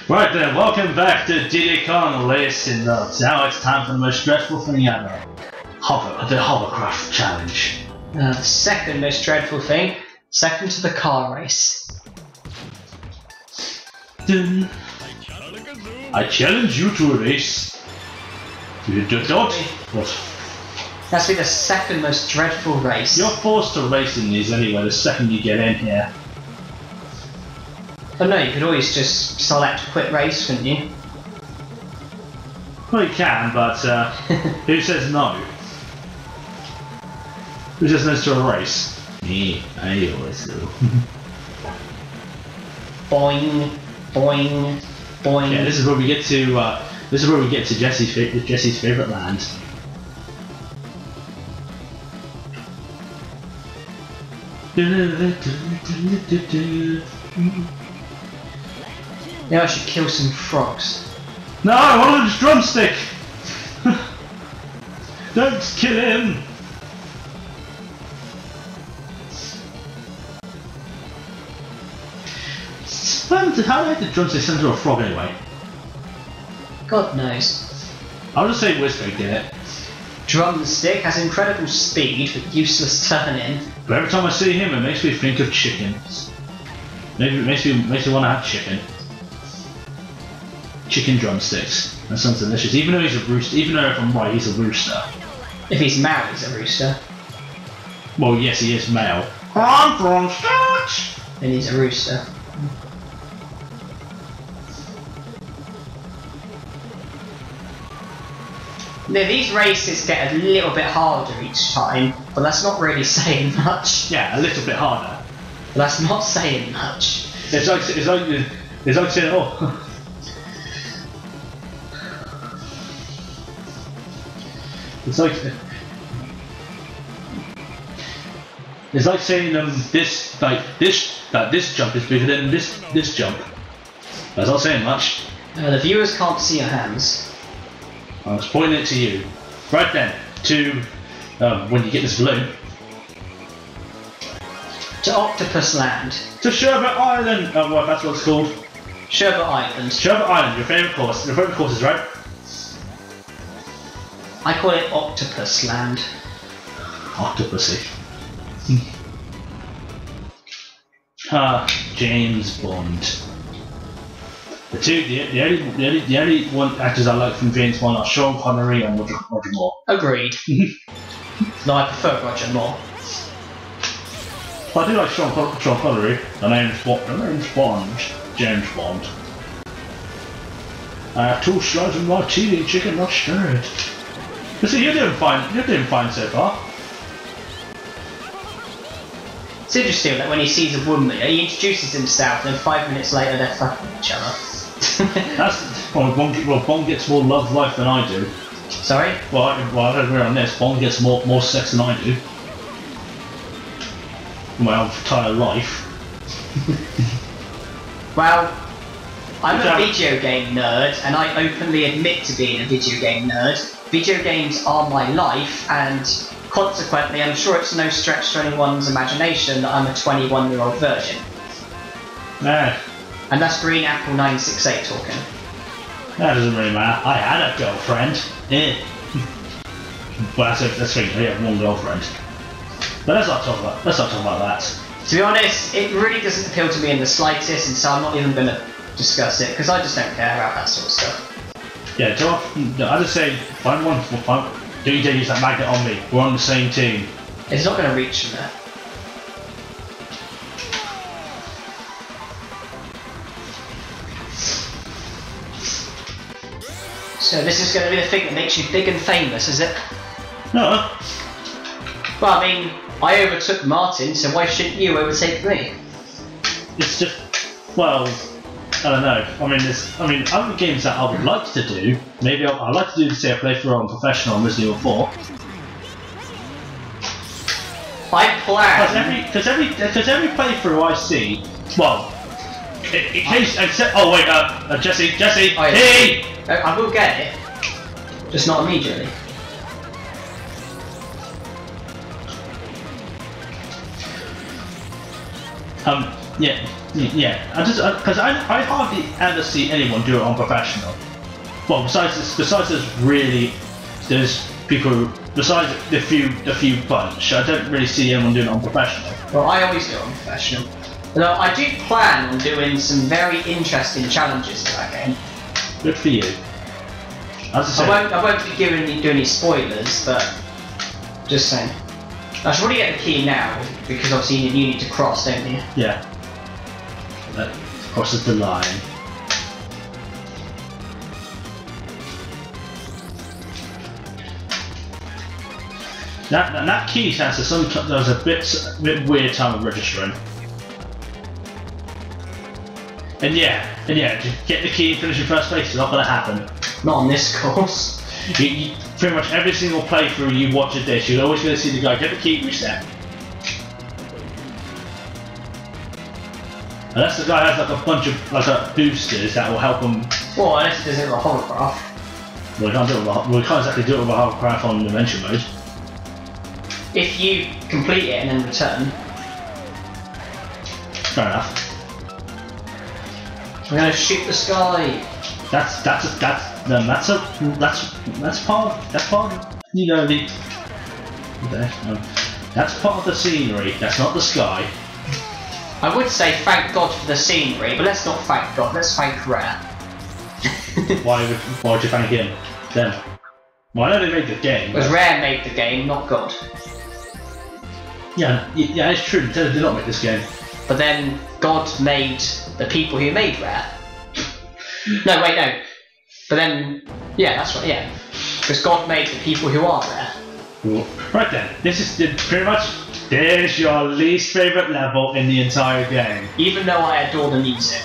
Right then, welcome back to Diddy Kong Racing. Now it's time for the most stressful thing ever. The Hovercraft challenge. The second most dreadful thing, second to the car race. Dun. I challenge you to a race. You don't. What? That's been the second most dreadful race. You're forced to race in these anyway the second you get in here. But no, you could always just select quit race, couldn't you? Well, you can, but who says no? Who says no to a race? Me, I always do. Boing, boing, boing. Yeah, this is where we get to Jesse's favourite land. Yeah, I should kill some frogs. No, I want his drumstick! Don't kill him! How did the drumstick send to a frog anyway? God knows. I'll just say Whiskey did it. Drumstick has incredible speed but useless turning. But every time I see him, it makes me think of chickens. Maybe it makes me want to have chicken. Chicken drumsticks. That sounds delicious. Even though he's a rooster, even though if I'm right, he's a rooster. If he's male, he's a rooster. Well, yes, he is male. I'm drumsticks! Then he's a rooster. Now, these races get a little bit harder each time, but that's not really saying much. Yeah, a little bit harder. But that's not saying much. It's like saying, oh. It's like saying this jump is bigger than this jump. That's not saying much. The viewers can't see your hands. I was pointing it to you. Right then, to when you get this balloon. To Octopus Land. To Sherbet Island. Oh, well, that's what it's called. Sherbet Island. Sherbet Island, your favourite course. Your favourite course is right. I call it Octopus Land. Octopusy. James Bond. The only one actors I like from James Bond are Sean Connery and Roger Moore. Agreed. No, I prefer Roger Moore. I do like Sean Connery. The name's Bond. James Bond. I have 2 slices of martini chicken, not stirred. But see, you're doing fine. You're doing fine so far. It's interesting that when he sees a woman, he introduces himself, and then 5 minutes later they're fucking each other. Bond gets more love life than I do. Sorry? Well, I don't agree on this. Bond gets more sex than I do. My entire life. Well, I'm a video game nerd, and I openly admit to being a video game nerd. Video games are my life, and consequently, I'm sure it's no stretch to anyone's imagination that I'm a 21-year-old virgin. Nah. And that's Green Apple 968 talking. That doesn't really matter. I had a girlfriend. Yeah. Well, that's thing. I have one girlfriend. But let's not talk about that. To be honest, it really doesn't appeal to me in the slightest, and so I'm not even going to discuss it because I just don't care about that sort of stuff. Yeah, I just say find one. Don't you dare use that magnet on me. We're on the same team. It's not going to reach from there. So this is going to be the thing that makes you big and famous, is it? No. Well, I mean, I overtook Martin, so why shouldn't you overtake me? It's just, well, I don't know. I mean, other games that I would like to do. Maybe I'd like to do, say, a playthrough on Professional on Resident Evil 4. I plan. Because every playthrough I see, well, in case except oh wait, Jesse, oh, yeah. Hey! I will get it, just not immediately. Yeah, yeah. Because I hardly ever see anyone do it on professional. Well, besides there's people besides the few bunch. I don't really see anyone doing it on professional. Well, I always do it on professional. Although I do plan on doing some very interesting challenges for that game. Good for you. As I won't be giving you any spoilers, but just saying. I should probably get the key now because obviously you need to cross, don't you? Yeah. That crosses the line. That key has there's a bit weird time of registering. And yeah, to get the key and finish in first place is not going to happen. Not on this course. You, pretty much every single playthrough you watch of this, you're always going to see the guy get the key, reset. Unless the guy has like a bunch of boosters that will help him. Well, unless it doesn't have a hovercraft. Well, we can't exactly do it with a hovercraft on adventure mode. If you complete it and then return. Fair enough. I'm gonna shoot the sky. That's part of you know the. That's part of the scenery. That's not the sky. I would say thank God for the scenery, but let's not thank God. Let's thank Rare. Why would you thank him? Them. Well, I know they made the game. Because Rare made the game, not God. Yeah, it's true. Nintendo did not make this game. But then God made the people who made Rare. No, wait, no. But then, yeah, that's right, yeah. Because God made the people who are Rare. Cool. Right then, this is pretty much. There's your least favourite level in the entire game. Even though I adore the music.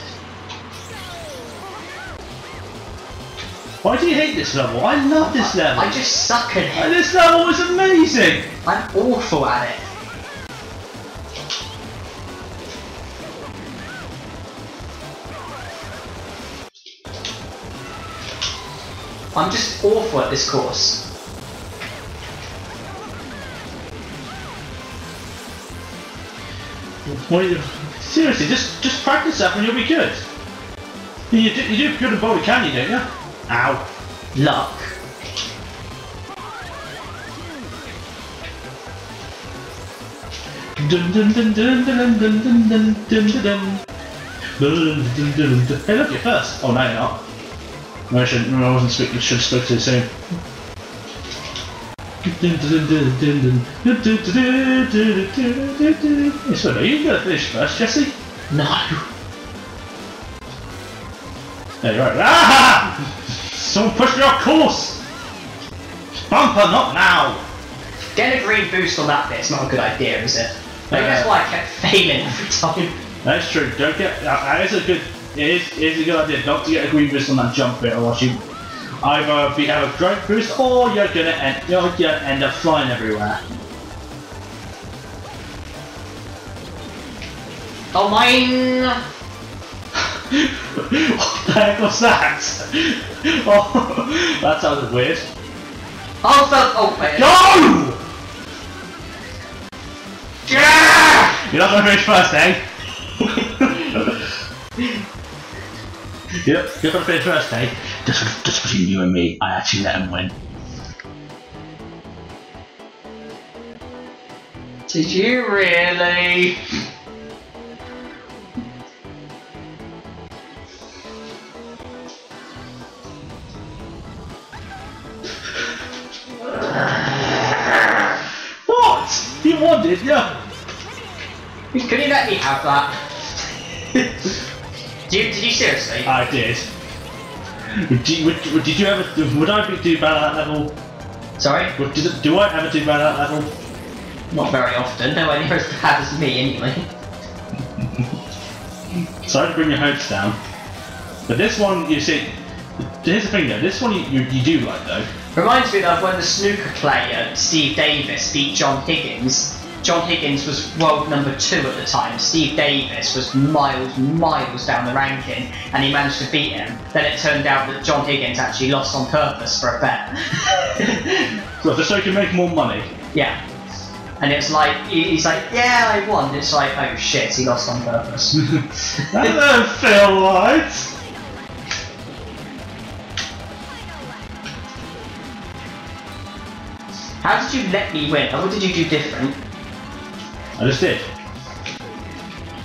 Why do you hate this level? I love this level. I just suck at it. This level was amazing. I'm awful at it. I'm just awful at this course. Well, seriously, just practice that and you'll be good. You do good at bowling, can you, don't you? Ow. Luck. Dun dun dun dun dun dun dun dun dun dun. Hey, look, you're first. Oh, no, you're not. No, I wasn't speaking. Should have spoken too soon. So, are you going to finish first, Jesse? No. Yeah, you're right. Ah! Someone pushed me off course! Bumper, not now! Getting a green boost on that bit's not a good idea, is it? Maybe that's why I kept failing every time. That's true. Don't get. That is a good. It is a good idea not to get a green boost on that jump bit, or else you either have a great boost, or you're gonna end up flying everywhere. Oh, mine! What the heck was that? Oh, that sounded weird. Oh, wait. Go! Yeah! You're not gonna finish first, eh? Yep, you're gonna finish first, eh? Just between you and me, I actually let him win. Did you really? What? You won, did you? Can you let me have that? Did you seriously? I did. Did you ever? Would I do bad at that level? Sorry? Do I ever do bad at that level? Not very often. Nowhere near as bad as me, anyway. Sorry to bring your hopes down, but this one, you see, here's the thing though. This one you do like though. Reminds me of when the snooker player Steve Davis beat John Higgins. John Higgins was world number 2 at the time. Steve Davis was miles down the ranking, and he managed to beat him. Then it turned out that John Higgins actually lost on purpose for a bet. Well, just so you can make more money. Yeah. And it's like, he's like, yeah, I won. It's like, oh shit, he lost on purpose. That don't feel right. How did you let me win? Or what did you do different? I just did.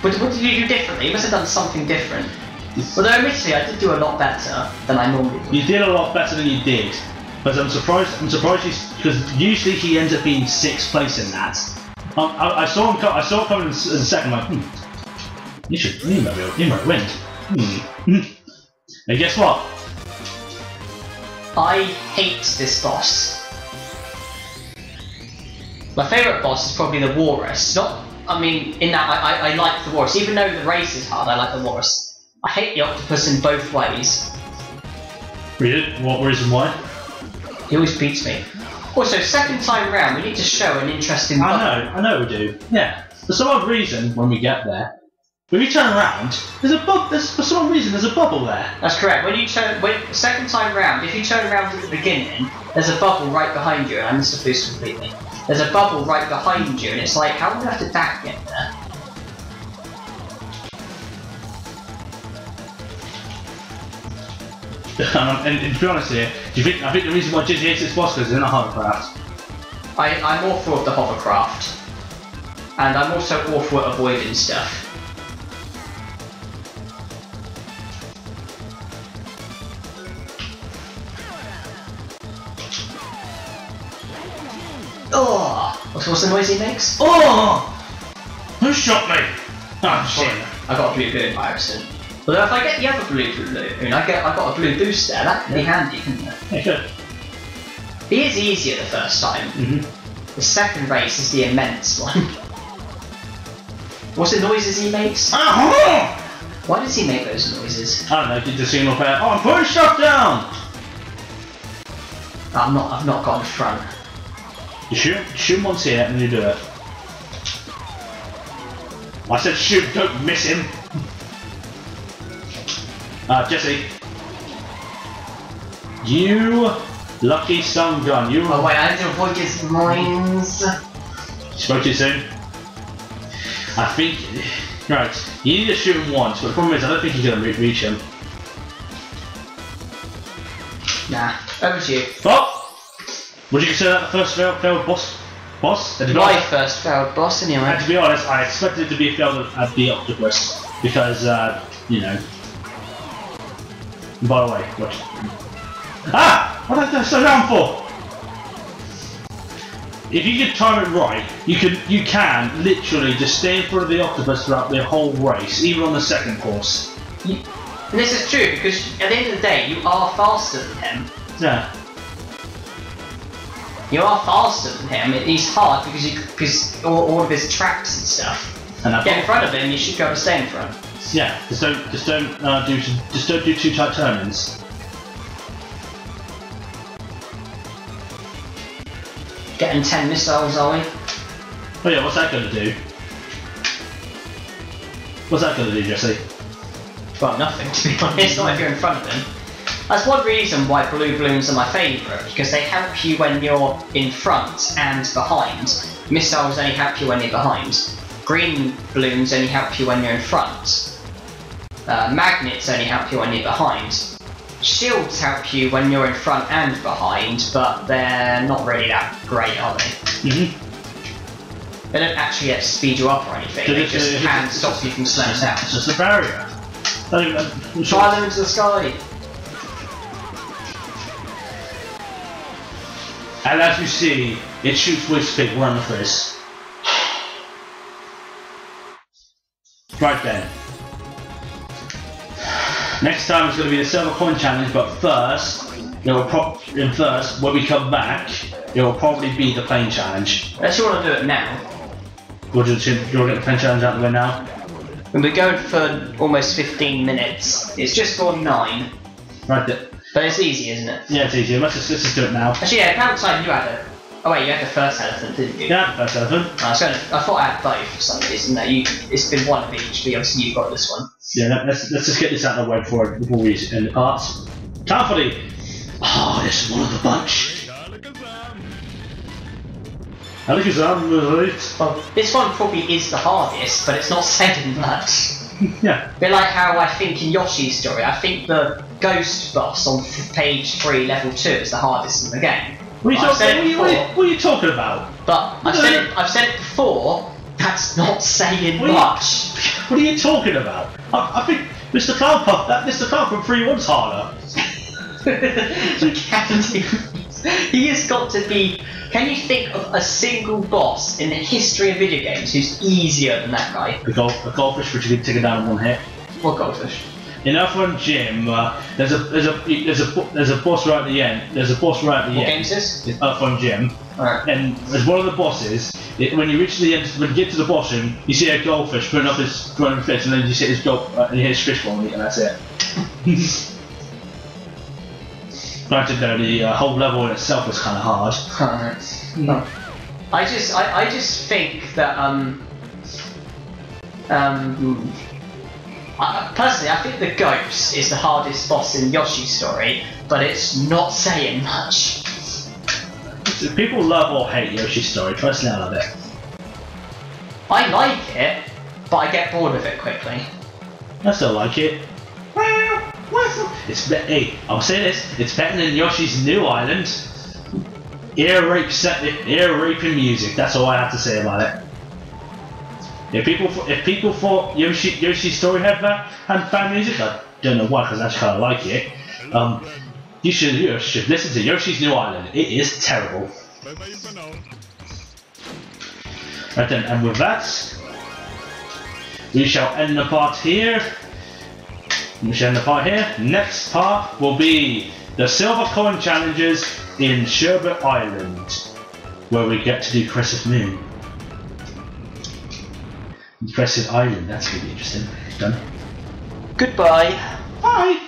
What did you do differently? You must have done something different. Although admittedly, I did do a lot better than I normally would. You did a lot better than you did. But I'm surprised because usually he ends up being 6th place in that. I saw him coming in the second, like, you might win. And guess what? I hate this boss. My favourite boss is probably the Walrus. I mean, in that I like the Walrus. Even though the race is hard, I like the Walrus. I hate the Octopus in both ways. Really? What reason why? He always beats me. Also, second time round, we need to show an interesting bubble. I know we do. Yeah. For some odd reason, when we get there, when we turn around, for some odd reason, there's a bubble there. That's correct. Second time round, if you turn around at the beginning, there's a bubble right behind you, and I missed the boost completely. There's a bubble right behind you, and it's like, how on earth did that get there? And to be honest here, I think the reason why Dizzy hates this boss is in a Hovercraft. I'm awful with the Hovercraft. And I'm also awful at avoiding stuff. Oh! What's the noise he makes? Oh! Who shot me? Oh shit! I got a blue balloon by accident. Although if I get the other blue balloon, I got a blue boost there. That can be handy, couldn't it? Yeah, good. He is easier the first time. The second race is the immense one. What's the noises he makes? Why does he make those noises? I don't know. Did the signal pair? Oh, I'm putting stuff down. I've not got in front. You shoot once here and then you do it. I said shoot, don't miss him. Jesse. You lucky son gun. You. Oh wait, I have to avoid his mines. Spoke to you soon. I think. Right, you need to shoot him once, but the problem is I don't think you're going to reach him. Nah, over to you. Oh! Would you consider that the first failed boss? My first failed boss, anyway. And to be honest, I expected it to be a failed at the octopus because, you know. By the way, watch. Ah! What did I slow down for? If you can time it right, you can literally just stay in front of the octopus throughout the whole race, even on the second course. And this is true because at the end of the day, you are faster than him. Yeah. You are faster than him. He's hard because all of his tracks and stuff. And get in front of him, you should be able to stay in front. Yeah. Just don't do too tight turn-ins. Getting 10 missiles, are we? Oh yeah, what's that going to do? What's that going to do, Jesse? Well, nothing, to be honest, not if you're in front of him. That's one reason why blue balloons are my favourite, because they help you when you're in front and behind. Missiles only help you when you're behind. Green balloons only help you when you're in front. Magnets only help you when you're behind. Shields help you when you're in front and behind, but they're not really that great, are they? They don't actually speed you up or anything, they just can stop you from slowing down. It's just a barrier. Fire them into the sky! And as you see, it shoots with big run for this. Right then. Next time it's going to be the silver coin challenge, but first, when we come back, it will probably be the plane challenge. Unless you want to do it now. You want to get the plane challenge out of the way now? We've been going for almost 15 minutes. It's just gone 9. Right then. But it's easy, isn't it? Yeah, it's easy. Let's just do it now. Actually, yeah, about time you had it. Oh wait, you had the first elephant, didn't you? Yeah, the first elephant. I thought I had both for some reason. No, it's been one of each, but obviously you've got this one. Yeah, let's just get this out of the way before we end the parts. Time for the... Oh, this is one of the bunch. I think it's right. Well, this one probably is the hardest, but it's not saying much. Yeah. A bit like how I think in Yoshi's story, I think the ghost boss on page 3, level 2 is the hardest in the game. What are you talking about? But I've said it before, that's not saying much. What are you talking about? I think Mr. Mr. Clown from 3-1's harder. He has got to be. Can you think of a single boss in the history of video games who's easier than that guy? The goldfish, which you can take it down in one hit. What goldfish? In F1 Gym, there's a boss right at the end. There's a boss right at the end. What game is this? It's F1 Gym. Alright. And as one of the bosses, when you reach the end, when you get to the bottom, you see a goldfish putting up his running fist, and then you see his and you hit his fish ball, and that's it. Granted, though, the whole level in itself was kind of hard. I just think that personally, I think the ghost is the hardest boss in Yoshi's story, but it's not saying much. People love or hate Yoshi's story. Personally, I love it. I like it, but I get bored of it quickly. I still like it. Hey, I'll say this: it's better than Yoshi's New Island. Ear raping music. That's all I have to say about it. If people thought Yoshi's story had fan music, I don't know why, because I just kind of like it. You should listen to Yoshi's New Island. It is terrible. Right then, and with that, we shall end the part here. Next part will be the silver coin challenges in Sherbet Island, where we get to do Crescent Moon. Crescent Island, that's going to be interesting. Done. Goodbye. Bye.